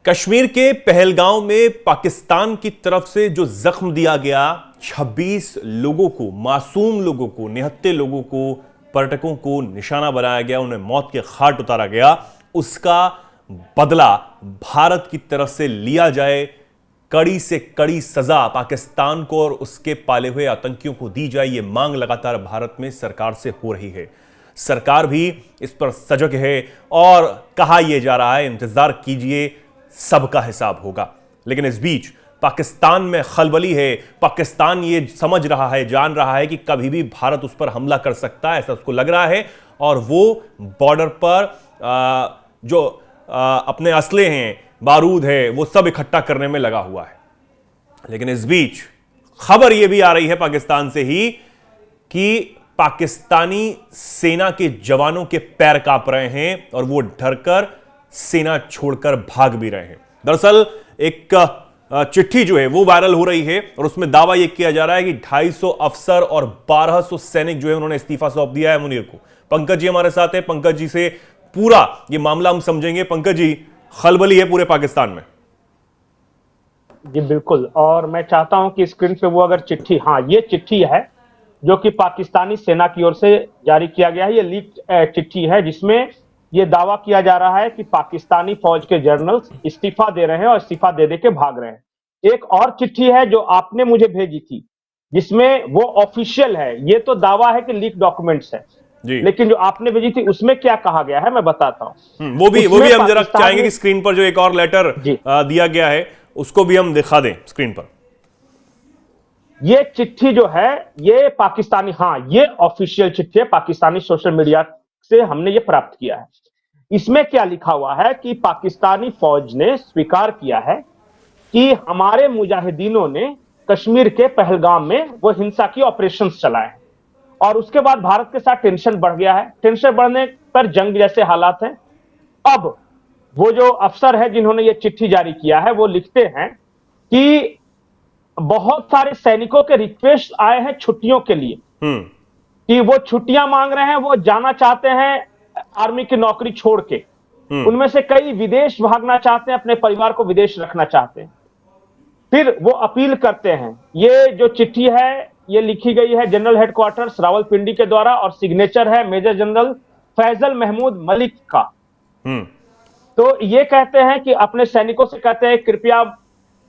कश्मीर के पहलगांव में पाकिस्तान की तरफ से जो जख्म दिया गया, 26 लोगों को, मासूम लोगों को, निहत्थे लोगों को, पर्यटकों को निशाना बनाया गया, उन्हें मौत के घाट उतारा गया, उसका बदला भारत की तरफ से लिया जाए। कड़ी से कड़ी सजा पाकिस्तान को और उसके पाले हुए आतंकियों को दी जाए, यह मांग लगातार भारत में सरकार से हो रही है। सरकार भी इस पर सजग है और कहा यह जा रहा है, इंतजार कीजिए, सबका हिसाब होगा। लेकिन इस बीच पाकिस्तान में खलबली है। पाकिस्तान ये समझ रहा है, जान रहा है कि कभी भी भारत उस पर हमला कर सकता है, ऐसा उसको लग रहा है, और वो बॉर्डर पर जो अपने असले हैं, बारूद है, वो सब इकट्ठा करने में लगा हुआ है। लेकिन इस बीच खबर यह भी आ रही है पाकिस्तान से ही कि पाकिस्तानी सेना के जवानों के पैर कांप रहे हैं और वो डरकर सेना छोड़कर भाग भी रहे हैं। दरअसल एक चिट्ठी जो है वो वायरल हो रही है और उसमें दावा यह किया जा रहा है कि 250 अफसर और 1200 सैनिक जो है उन्होंने इस्तीफा सौंप दिया है मुनीर को। पंकज जी हमारे साथ है, पंकज जी से पूरा ये मामला हम समझेंगे। पंकज जी, खलबली है पूरे पाकिस्तान में। जी बिल्कुल, और मैं चाहता हूं कि स्क्रीन पे वो अगर चिट्ठी, हाँ ये चिट्ठी है जो कि पाकिस्तानी सेना की ओर से जारी किया गया है। ये लीक चिट्ठी है जिसमें ये दावा किया जा रहा है कि पाकिस्तानी फौज के जनरल्स इस्तीफा दे रहे हैं और इस्तीफा दे के भाग रहे हैं। एक और चिट्ठी है जो आपने मुझे भेजी थी जिसमें वो ऑफिशियल है। ये तो दावा है कि लीक डॉक्यूमेंट्स है, लेकिन जो आपने भेजी थी उसमें क्या कहा गया है मैं बताता हूं। वो भी हम जरा चाहेंगे कि स्क्रीन पर जो एक और लेटर दिया गया है उसको भी हम दिखा दें स्क्रीन पर। ये चिट्ठी जो है ये पाकिस्तानी, हाँ ये ऑफिशियल चिट्ठी है, पाकिस्तानी सोशल मीडिया से हमने ये प्राप्त किया है। इसमें क्या लिखा हुआ है कि पाकिस्तानी फौज ने स्वीकार किया है कि हमारे मुजाहिदीनों ने कश्मीर के पहलगाम में वो हिंसा की ऑपरेशंस चलाए हैं और उसके बाद भारत के साथ टेंशन बढ़ गया है। टेंशन बढ़ने पर जंग जैसे हालात हैं। अब वो जो अफसर है जिन्होंने ये चिट्ठी जारी किया है वो लिखते हैं कि बहुत सारे सैनिकों के रिक्वेस्ट आए हैं छुट्टियों के लिए, कि वो छुट्टियां मांग रहे हैं, वो जाना चाहते हैं आर्मी की नौकरी छोड़ के। उनमें से कई विदेश भागना चाहते हैं, अपने परिवार को विदेश रखना चाहते हैं। फिर वो अपील करते हैं। ये जो चिट्ठी है ये लिखी गई है जनरल हेडक्वार्टर्स रावलपिंडी के द्वारा और सिग्नेचर है मेजर जनरल फैजल महमूद मलिक का। तो ये कहते हैं कि अपने सैनिकों से कहते हैं कृपया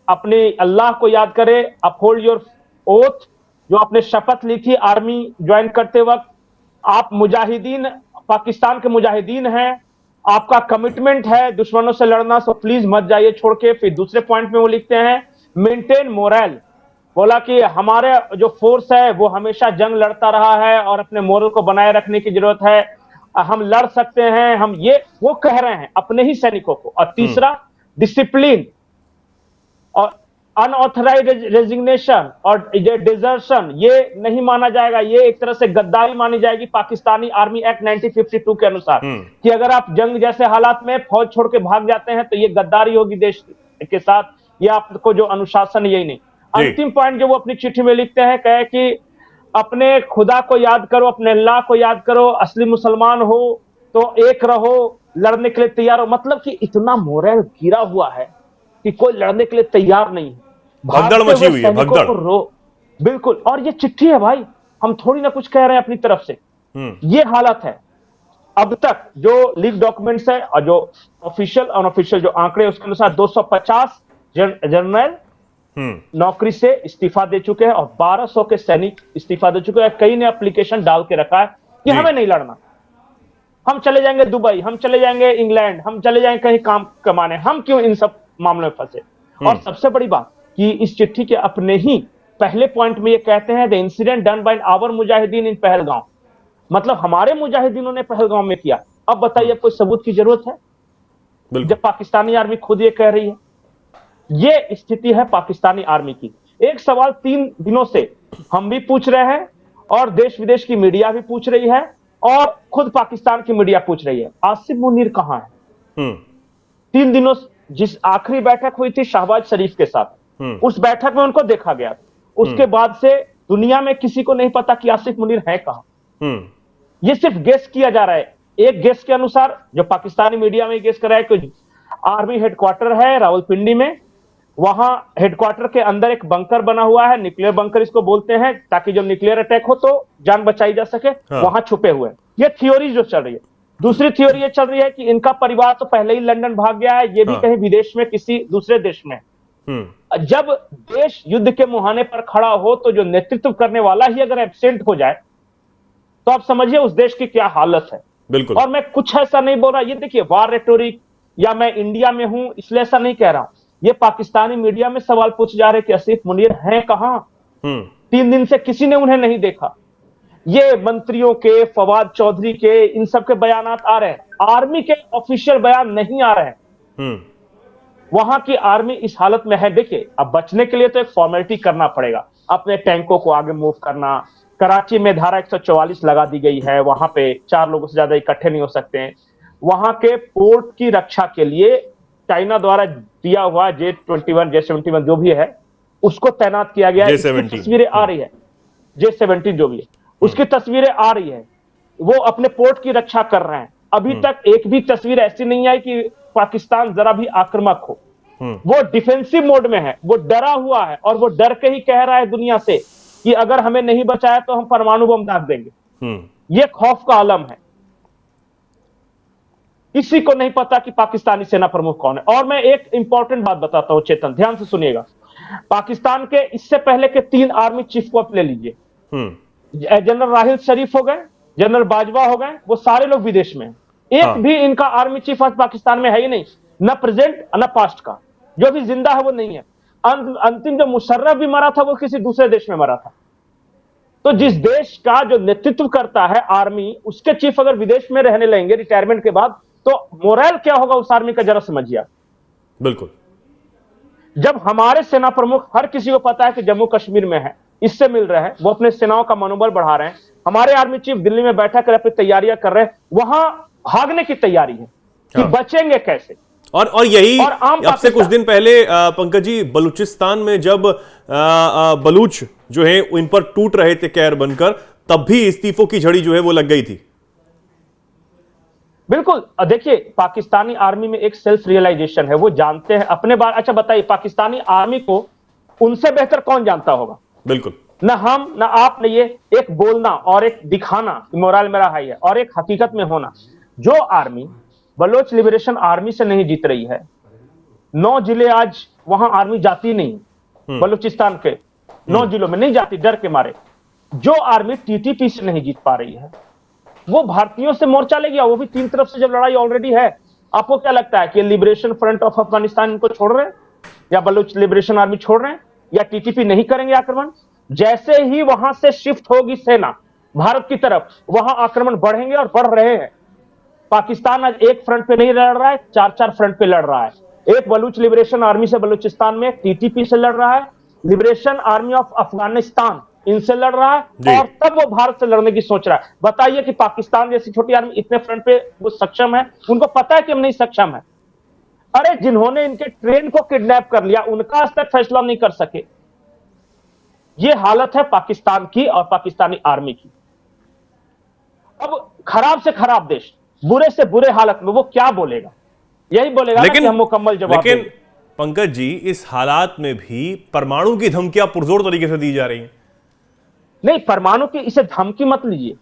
अपने अल्लाह को याद करें, अपहोल्ड योर ओथ, जो आपने शपथ ली थी आर्मी ज्वाइन करते वक्त। आप मुजाहिदीन, पाकिस्तान के मुजाहिदीन हैं, आपका कमिटमेंट है दुश्मनों से लड़ना, सो प्लीज मत जाइए छोड़ के। फिर दूसरे पॉइंट में वो लिखते हैं मेंटेन मोरल, बोला कि हमारे जो फोर्स है वो हमेशा जंग लड़ता रहा है और अपने मोरल को बनाए रखने की जरूरत है, हम लड़ सकते हैं, हम ये वो कह रहे हैं अपने ही सैनिकों को। और तीसरा डिसिप्लिन और अनऑथराइज्ड रेजिग्नेशन और ये डिजर्शन ये नहीं माना जाएगा। ये एक तरह से गद्दारी मानी जाएगी पाकिस्तानी आर्मी एक्ट 1952 के अनुसार, कि अगर आप जंग जैसे हालात में फौज छोड़ के भाग जाते हैं तो ये गद्दारी होगी देश के साथ, ये आपको जो अनुशासन यही नहीं। अंतिम पॉइंट जो वो अपनी चिट्ठी में लिखते हैं, कहे कि अपने खुदा को याद करो, अपने अल्लाह को याद करो, असली मुसलमान हो तो एक रहो, लड़ने के लिए तैयार हो। मतलब कि इतना मोरल गिरा हुआ है कि कोई लड़ने के लिए तैयार नहीं है। भगदड़ मची हुई है, भगदड़। बिल्कुल, और ये चिट्ठी है भाई, हम थोड़ी ना कुछ कह रहे हैं अपनी तरफ से। ये हालत है। अब तक जो लीक डॉक्यूमेंट्स है और जो ऑफिशियल अनऑफिशियल जो आंकड़े उसके अनुसार 250 जनरल नौकरी से इस्तीफा दे चुके हैं और 1200 के सैनिक इस्तीफा दे चुके हैं। कई ने एप्लीकेशन डाल के रखा है कि हमें नहीं लड़ना, हम चले जाएंगे दुबई, हम चले जाएंगे इंग्लैंड, हम चले जाएंगे कहीं काम कमाने, हम क्यों इन सब मामलों में फंसे। और सबसे बड़ी बात कि इस चिट्ठी के अपने ही पहले पॉइंट में ये कहते हैं the incident done by our मुजाहिदीन इन पहलगांव, मतलब हमारे मुजाहिदीनों ने पहलगांव में किया। अब बताइए कोई सबूत की जरूरत है जब पाकिस्तानी आर्मी खुद ये कह रही है। ये स्थिति है पाकिस्तानी आर्मी की। एक सवाल 3 दिनों से हम भी पूछ रहे हैं और देश विदेश की मीडिया भी पूछ रही है और खुद पाकिस्तान की मीडिया पूछ रही है, आसिफ मुनीर कहां है। 3 दिनों जिस आखिरी बैठक हुई थी शहबाज शरीफ के साथ, उस बैठक में उनको देखा गया। उसके बाद से दुनिया में किसी को नहीं पता कि आसिफ मुनीर है कहां। ये सिर्फ गेस किया जा रहा है। एक गेस के अनुसार जो पाकिस्तानी मीडिया में गेस कर रहा है कि आर्मी हेडक्वार्टर है रावलपिंडी में। वहां हेडक्वार्टर के अंदर एक बंकर बना हुआ है, न्यूक्लियर बंकर इसको बोलते हैं, ताकि जब न्यूक्लियर अटैक हो तो जान बचाई जा सके। हाँ। वहां छुपे हुए हैं। ये थ्योरी जो चल रही है। दूसरी थ्योरी ये चल रही है कि इनका परिवार तो पहले ही लंदन भाग गया है, ये भी हाँ। कहीं विदेश में किसी दूसरे देश में। जब देश युद्ध के मुहाने पर खड़ा हो तो जो नेतृत्व करने वाला ही अगर एब्सेंट हो जाए तो आप समझिए उस देश की क्या हालत है। बिल्कुल। और मैं कुछ ऐसा नहीं बोल रहा, ये देखिए वार रेटोरिक, या मैं इंडिया में हूं इसलिए ऐसा नहीं कह रहा। ये पाकिस्तानी मीडिया में सवाल पूछे जा रहे कि आसिफ मुनीर हैं कहां? 3 दिन से किसी ने उन्हें नहीं देखा। ये मंत्रियों के, फवाद चौधरी के, इन सब के बयानात आ रहे हैं, आर्मी के ऑफिशियल बयान नहीं आ रहे हैं। वहां की आर्मी इस हालत में है। देखिए अब बचने के लिए तो एक फॉर्मेलिटी करना पड़ेगा, अपने टैंकों को आगे मूव करना। कराची में धारा 144 लगा दी गई है, वहां पे 4 लोगों से ज्यादा इकट्ठे नहीं हो सकते हैं। वहां के पोर्ट की रक्षा के लिए चाइना द्वारा दिया हुआ J-21 J-71 जो भी है उसको तैनात किया गया है। इसकी तस्वीरें आ रही है, J-17 जो भी है उसकी तस्वीरें आ रही है। वो अपने पोर्ट की रक्षा कर रहे हैं। अभी तक एक भी तस्वीर ऐसी नहीं आई कि पाकिस्तान जरा भी आक्रामक हो। वो डिफेंसिव मोड में है, वो डरा हुआ है, और वो डर के ही कह रहा है दुनिया से कि अगर हमें नहीं बचाया तो हम परमाणु बम दाग देंगे। ये खौफ का आलम है। किसी को नहीं पता कि पाकिस्तानी सेना प्रमुख कौन है। और मैं एक इंपॉर्टेंट बात बताता हूं चेतन, ध्यान से सुनिएगा। पाकिस्तान के इससे पहले के 3 आर्मी चीफ को आप ले लीजिए। जनरल राहिल शरीफ हो गए, जनरल बाजवा हो गए, वो सारे लोग विदेश में हैं। एक भी इनका आर्मी चीफ आज पाकिस्तान में है ही नहीं, न प्रेजेंट न पास्ट का। जो भी जिंदा है वो नहीं है। अंतिम जो मुशर्रफ भी मरा था वो किसी दूसरे देश में मरा था। तो जिस देश का जो नेतृत्व करता है आर्मी, उसके चीफ अगर विदेश में रहने लगेंगे रिटायरमेंट के बाद, तो मोरल क्या होगा उस आर्मी का, जरा समझिए। बिल्कुल। जब हमारे सेना प्रमुख, हर किसी को पता है कि जम्मू कश्मीर में है, इससे मिल रहे हैं, वो अपने सेनाओं का मनोबल बढ़ा रहे हैं। हमारे आर्मी चीफ दिल्ली में बैठा कर अपनी तैयारियां कर रहे हैं, वहां भागने की तैयारी है कि बचेंगे कैसे। और यही अब से कुछ दिन पहले पंकज जी, बलूचिस्तान में जब बलूच जो है इन पर टूट रहे थे कैर बनकर, तब भी इस्तीफों की झड़ी जो है वो लग गई थी। बिल्कुल। देखिए पाकिस्तानी आर्मी में एक सेल्फ रियलाइजेशन है, वो जानते हैं अपने बारे। अच्छा बताइए, पाकिस्तानी आर्मी को उनसे बेहतर कौन जानता होगा? बिल्कुल। न हम न आप ने। ये एक बोलना और एक दिखाना कि मोरल मेरा हाई है, और एक हकीकत में होना। जो आर्मी बलोच लिबरेशन आर्मी से नहीं जीत रही है, 9 जिले आज वहां आर्मी जाती नहीं, बलूचिस्तान के 9 जिलों में नहीं जाती डर के मारे। जो आर्मी टीटीपी से नहीं जीत पा रही है, वो भारतीयों से मोर्चा ले गया, वो भी 3 तरफ से जब लड़ाई ऑलरेडी है। आपको क्या लगता है कि लिबरेशन फ्रंट ऑफ अफगानिस्तान इनको छोड़ रहे हैं, या बलूच लिबरेशन आर्मी छोड़ रहे हैं, या टीटीपी नहीं करेंगे आक्रमण? जैसे ही वहां से शिफ्ट होगी सेना भारत की तरफ, वहां आक्रमण बढ़ेंगे और बढ़ रहे हैं। पाकिस्तान आज एक फ्रंट पे नहीं लड़ रहा है, 4-4 फ्रंट पे लड़ रहा है। एक बलूच लिबरेशन आर्मी से बलूचिस्तान में, टीटीपी से लड़ रहा है, लिबरेशन आर्मी ऑफ अफगानिस्तान इनसे लड़ रहा है, और तब वो भारत से लड़ने की सोच रहा है। बताइए कि पाकिस्तान जैसी छोटी आर्मी इतने फ्रंट पे वो सक्षम है? उनको पता है कि हम नहीं सक्षम है। अरे जिन्होंने इनके ट्रेन को किडनैप कर लिया, उनका आज तक फैसला नहीं कर सके। ये हालत है पाकिस्तान की और पाकिस्तानी आर्मी की। अब खराब से खराब देश, बुरे से बुरे हालत में वो क्या बोलेगा? यही बोलेगा कि हम मुकम्मल जवाब देंगे। लेकिन पंकज जी, इस हालात में भी परमाणु की धमकियां पुरजोर तरीके से दी जा रही हैं। नहीं, परमाणु की इसे धमकी मत लीजिए,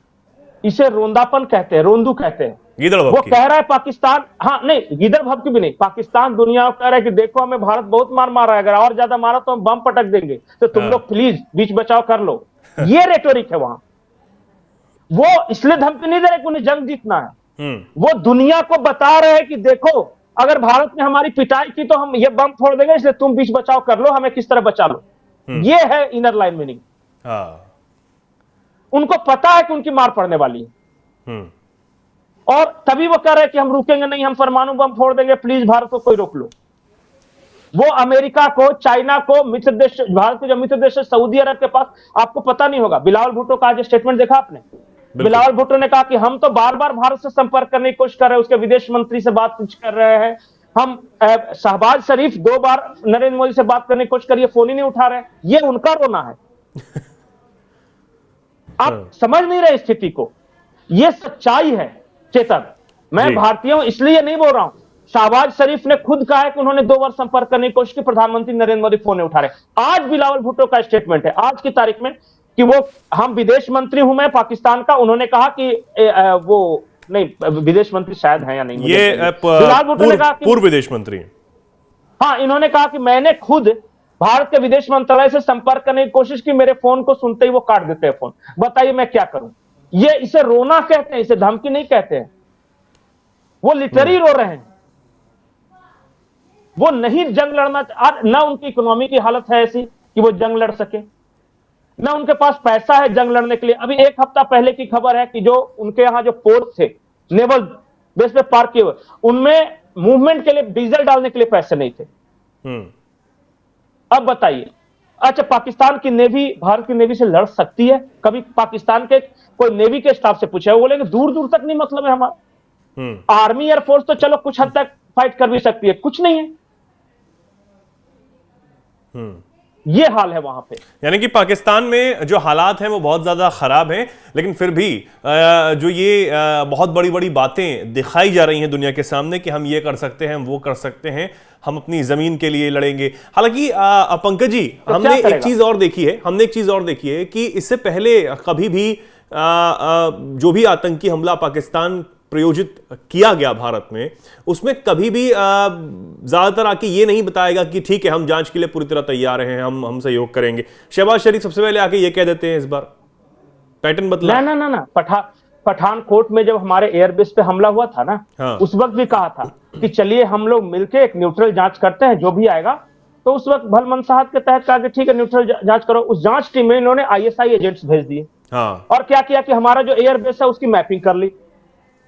इसे रोंदापन कहते हैं, रोंदू कहते हैं। वो कह रहा है पाकिस्तान, हाँ नहीं गिदड़ भपकी भी नहीं, पाकिस्तान दुनिया को कह रहा है कि देखो हमें भारत बहुत मार मार रहा है, अगर और ज्यादा मारा तो हम बम पटक देंगे, तो तुम लोग प्लीज बीच बचाव कर लो। ये रेटोरिक है वहां। वो इसलिए धमकी नहीं दे रहे कि उन्हें जंग जीतना है, वो दुनिया को बता रहे हैं कि देखो अगर भारत ने हमारी पिटाई की तो हम ये बम फोड़ देंगे, इसलिए तुम बीच बचाव कर लो, हमें किस तरह बचा लो। ये है इनर लाइन मीनिंग। उनको पता है कि उनकी मार पड़ने वाली है, और तभी वो कह रहे हैं कि हम रुकेंगे नहीं, हम परमाणु बम फोड़ देंगे, प्लीज भारत को कोई रोक लो। वो अमेरिका को, चाइना को, मित्र देश, भारत के जो मित्र देश है सऊदी अरब के पास, आपको पता नहीं होगा, बिलावल भुट्टो का आज स्टेटमेंट देखा आपने? बिलावल भुट्टो ने कहा कि हम तो बार बार भारत से संपर्क करने की कोशिश कर रहे हैं, उसके विदेश मंत्री से बात कर रहे हैं हम। शहबाज शरीफ 2 बार नरेंद्र मोदी से बात करने की कोशिश करिए, फोन ही नहीं उठा रहे। ये उनका रोना है। आप समझ नहीं रहे स्थिति को, ये सच्चाई है चेतन। मैं भारतीय हूं इसलिए नहीं बोल रहा हूं, शहबाज शरीफ ने खुद कहा है कि उन्होंने 2 बार संपर्क करने की कोशिश की, प्रधानमंत्री नरेंद्र मोदी फोन नहीं उठा रहे। आज बिलावल भुट्टो का स्टेटमेंट है आज की तारीख में कि वो हम विदेश मंत्री हूं मैं पाकिस्तान का, उन्होंने कहा कि वो नहीं विदेश मंत्री शायद है या नहीं, ये बिलावल भुट्टो ने कहा कि पूर्व विदेश मंत्री हैं। हाँ, इन्होंने कहा कि मैंने खुद भारत के विदेश मंत्रालय से संपर्क करने की कोशिश की, मेरे फोन को सुनते ही वो काट देते हैं फोन। बताइए मैं क्या करूं? ये इसे रोना कहते हैं, इसे धमकी नहीं कहते हैं। वो लिटरली रो रहे हैं। वो नहीं जंग लड़ना, ना उनकी इकोनॉमी की हालत है ऐसी कि वो जंग लड़ सके, ना उनके पास पैसा है जंग लड़ने के लिए। अभी 1 हफ्ता पहले की खबर है कि जो उनके यहां जो पोर्ट थे नेवल बेस पे पार्क किए हुए, उनमें मूवमेंट के लिए डीजल डालने के लिए पैसे नहीं थे। अब बताइए, अच्छा पाकिस्तान की नेवी भारत की नेवी से लड़ सकती है? कभी पाकिस्तान के कोई नेवी के स्टाफ से पूछा, वो बोलेंगे दूर दूर तक नहीं मतलब है हमारा। आर्मी एयरफोर्स तो चलो कुछ हद तक फाइट कर भी सकती है, कुछ नहीं है। ये हाल है वहां पे। यानी कि पाकिस्तान में जो हालात हैं वो बहुत ज़्यादा ख़राब हैं, लेकिन फिर भी जो ये बहुत बड़ी बड़ी बातें दिखाई जा रही हैं दुनिया के सामने कि हम ये कर सकते हैं, हम वो कर सकते हैं, हम अपनी ज़मीन के लिए लड़ेंगे। हालांकि पंकज जी, तो हमने एक चीज़ और देखी है कि इससे पहले कभी भी जो भी आतंकी हमला पाकिस्तान प्रयोजित किया गया भारत में, उसमें कभी भी ज्यादातर आके ये नहीं बताएगा कि ठीक है हम जांच के लिए पूरी तरह तैयार हैं, हम सहयोग करेंगे। शहबाज शरीफ सबसे पहले आके ये कह देते हैं। इस बार पैटर्न बदला। ना पठानकोट में जब हमारे एयरबेस पे हमला हुआ था ना, हाँ। उस वक्त भी कहा था कि चलिए हम लोग मिलके एक न्यूट्रल जांच करते हैं, जो भी आएगा। तो उस वक्त भल मनसाहत के तहत कहा कि ठीक है न्यूट्रल जांच करो। उस जांच टीम में इन्होंने ISI एजेंट्स भेज दिए। हाँ। और क्या किया कि हमारा जो एयरबेस है उसकी मैपिंग कर ली।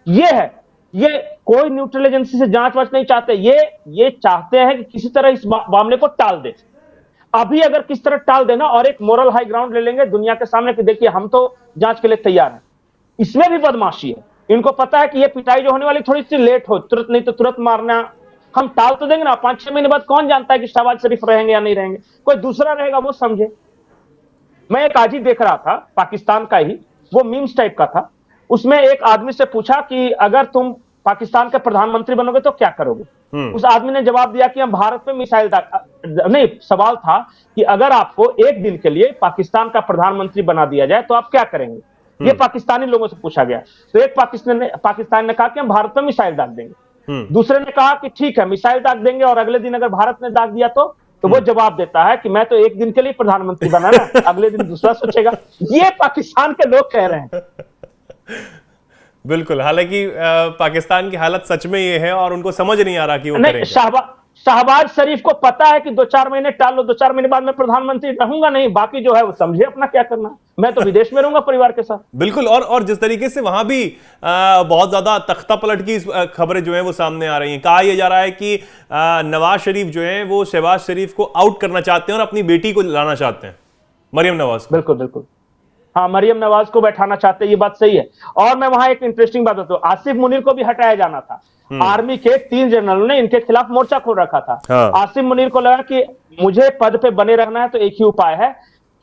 ये है, ये कोई न्यूट्रल एजेंसी से जांच वाच नहीं चाहते। ये चाहते हैं कि किसी तरह इस मामले को टाल दे। अभी अगर किस तरह टाल देना और एक मोरल हाई ग्राउंड ले लेंगे दुनिया के सामने कि देखिए हम तो जांच के लिए तैयार हैं। इसमें भी बदमाशी है। इनको पता है कि ये पिटाई जो होने वाली थोड़ी सी लेट हो, तुरंत नहीं तो तुरंत मारना। हम टाल तो देंगे ना, 5-6 महीने बाद कौन जानता है कि शहबाज शरीफ रहेंगे या नहीं रहेंगे, कोई दूसरा रहेगा वो समझे। मैं एक आज ही देख रहा था, पाकिस्तान का ही, वो मीम्स टाइप का था। उसमें एक आदमी से पूछा कि अगर तुम पाकिस्तान के प्रधानमंत्री बनोगे तो क्या करोगे। उस आदमी ने जवाब दिया कि हम भारत में मिसाइल नहीं, सवाल था कि अगर आपको एक दिन के लिए पाकिस्तान का प्रधानमंत्री बना दिया जाए तो आप क्या करेंगे। ये पाकिस्तानी लोगों से पूछा गया। तो एक पाकिस्तान ने कहा कि हम भारत में मिसाइल दाग देंगे। दूसरे ने कहा कि ठीक है मिसाइल दाग देंगे, और अगले दिन अगर भारत ने दाग दिया तो वो जवाब देता है कि मैं तो एक दिन के लिए प्रधानमंत्री बना ना, अगले दिन दूसरा सोचेगा। ये पाकिस्तान के लोग कह रहे हैं। बिल्कुल। हालांकि पाकिस्तान की हालत सच में ये है और उनको समझ नहीं आ रहा कि वो नहीं, शहबाज शरीफ को पता है कि 2-4 महीने टाल लो, 2-4 महीने बाद मैं प्रधानमंत्री रहूंगा नहीं, बाकी जो है वो समझे अपना क्या करना। मैं तो विदेश में रहूंगा परिवार के साथ। बिल्कुल। और जिस तरीके से वहां भी बहुत ज्यादा तख्ता पलट की खबरें जो है वो सामने आ रही हैं। कहा यह जा रहा है कि नवाज शरीफ जो है वो शहबाज शरीफ को आउट करना चाहते हैं और अपनी बेटी को लाना चाहते हैं, मरियम नवाज को। बिल्कुल। हाँ, मरियम नवाज को बैठाना चाहते हैं, ये बात सही है। और मैं वहां एक इंटरेस्टिंग बात बताऊं, आसिफ मुनीर को भी हटाया जाना था। आर्मी के 3 जनरलों ने इनके खिलाफ मोर्चा खोल रखा था। हाँ। आसिफ मुनीर को लगा कि मुझे पद पे बने रहना है तो एक ही उपाय है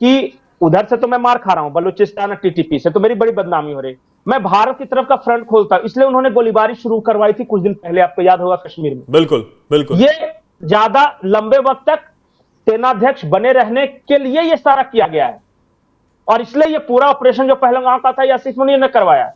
कि उधर से तो मैं मार खा रहा हूं, बलूचिस्तान और TTP से तो मेरी बड़ी बदनामी हो रही, मैं भारत की तरफ का फ्रंट खोलता। इसलिए उन्होंने गोलीबारी शुरू करवाई थी कुछ दिन पहले, आपको याद होगा, कश्मीर में। बिल्कुल। ये ज्यादा लंबे वक्त तक सेनाध्यक्ष बने रहने के लिए ये सारा किया गया है। और इसलिए ये पूरा ऑपरेशन जो पहलगाम का था ये आसिफ मुनीर ने करवाया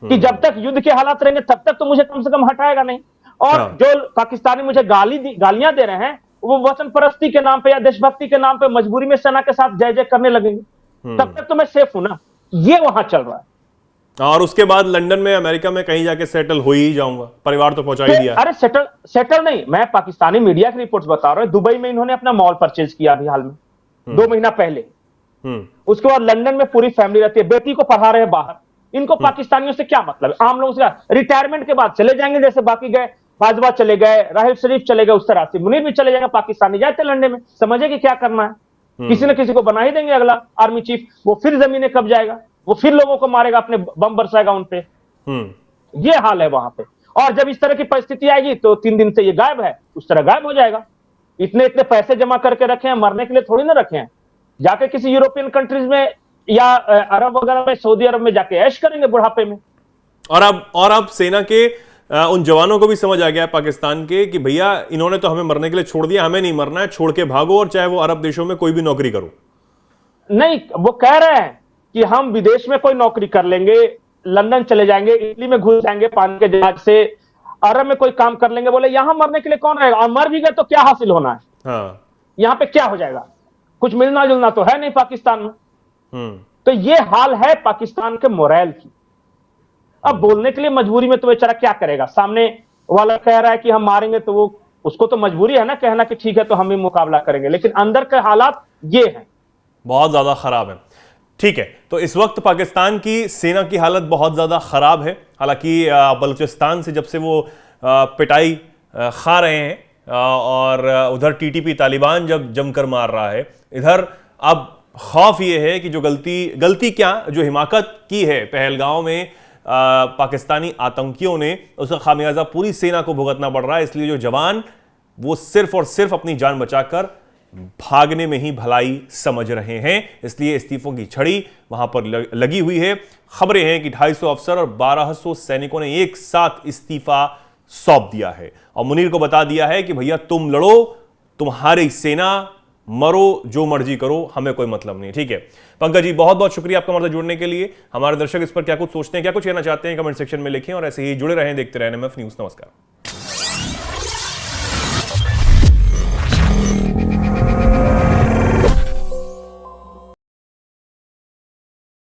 कि जब तक युद्ध के हालात रहेंगे तब तक तो मुझे कम से कम हटाएगा नहीं। और जो पाकिस्तानी मुझे गालियां दे रहे हैं वो वचन परस्ती के नाम पे या देशभक्ति के नाम पे मजबूरी में सेना के साथ जय जय करने लगेंगे, तब तक तो मैं सेफ हूं ना। ये वहां चल रहा है। और उसके बाद लंदन में, अमेरिका में कहीं जाके सेटल हो ही जाऊंगा, परिवार तो पहुंचा ही दिया। अरे सेटल नहीं, मैं पाकिस्तानी मीडिया की रिपोर्ट्स बता रहा हूं। दुबई में इन्होंने अपना मॉल परचेज किया अभी हाल में, 2 महीना पहले। उसके बाद लंदन में पूरी फैमिली रहती है, बेटी को पढ़ा रहे हैं बाहर। इनको पाकिस्तानियों से क्या मतलब है? आम लोगों से रिटायरमेंट के बाद चले जाएंगे, जैसे बाकी गए, बाजवा चले गए, राहिल शरीफ चले गए, उस तरह से मुनीर भी चले जाएगा। पाकिस्तानी जाते लंदन में, समझे कि क्या करना है। किसी न किसी को बना ही देंगे अगला आर्मी चीफ, वो फिर जमीनें कब जाएगा, वो फिर लोगों को मारेगा, अपने बम बरसाएगा उन पे। ये हाल है वहां पे। और जब इस तरह की परिस्थिति आएगी तो 3 दिन से ये गायब है, उस तरह गायब हो जाएगा। इतने पैसे जमा करके रखे हैं, मरने के लिए थोड़ी ना रखे हैं। जाके किसी यूरोपियन कंट्रीज में या अरब वगैरह में, सऊदी अरब में जाके ऐश करेंगे बुढ़ापे में। और अब सेना के उन जवानों को भी समझ आ गया है पाकिस्तान के कि भैया इन्होंने तो हमें मरने के लिए छोड़ दिया, हमें नहीं मरना है, छोड़ के भागो, और चाहे वो अरब देशों में कोई भी नौकरी करो। नहीं, वो कह रहे हैं कि हम विदेश में कोई नौकरी कर लेंगे, लंदन चले जाएंगे, इटली में घुस जाएंगे पानी के जहाज से, अरब में कोई काम कर लेंगे। बोले यहां मरने के लिए कौन रहेगा, और मर भी गए तो क्या हासिल होना है, हाँ। यहां पे क्या हो जाएगा, कुछ मिलना जुलना तो है नहीं पाकिस्तान में। तो ये हाल है पाकिस्तान के मोरल की। अब बोलने के लिए मजबूरी में तो बेचारा क्या करेगा, सामने वाला कह रहा है कि हम मारेंगे, तो वो उसको तो मजबूरी है ना कहना कि ठीक है तो हम भी मुकाबला करेंगे, लेकिन अंदर के हालात ये हैं, बहुत ज्यादा खराब है। ठीक है, तो इस वक्त पाकिस्तान की सेना की हालत बहुत ज्यादा खराब है। हालांकि बलूचिस्तान से जब से वो पिटाई खा रहे हैं और उधर टीटीपी तालिबान जब जमकर मार रहा है, इधर अब खौफ ये है कि जो गलती क्या, जो हिमाकत की है पहलगांव में पाकिस्तानी आतंकियों ने, उसका खामियाजा पूरी सेना को भुगतना पड़ रहा है। इसलिए जो जवान वो सिर्फ और सिर्फ अपनी जान बचाकर भागने में ही भलाई समझ रहे हैं, इसलिए इस्तीफों की छड़ी वहां पर लगी हुई है। खबरें हैं कि 250 अफसर और 1200 सैनिकों ने एक साथ इस्तीफा सौंप दिया है और मुनीर को बता दिया है कि भैया तुम लड़ो, तुम्हारी सेना, मरो, जो मर्जी करो, हमें कोई मतलब नहीं। ठीक है पंकज जी, बहुत बहुत शुक्रिया आपका हमारे साथ जुड़ने के लिए। हमारे दर्शक इस पर क्या कुछ सोचते हैं, क्या कुछ कहना चाहते हैं, कमेंट सेक्शन में लिखें और ऐसे ही जुड़े रहें, देखते रहें एनएमएफ न्यूज़। नमस्कार।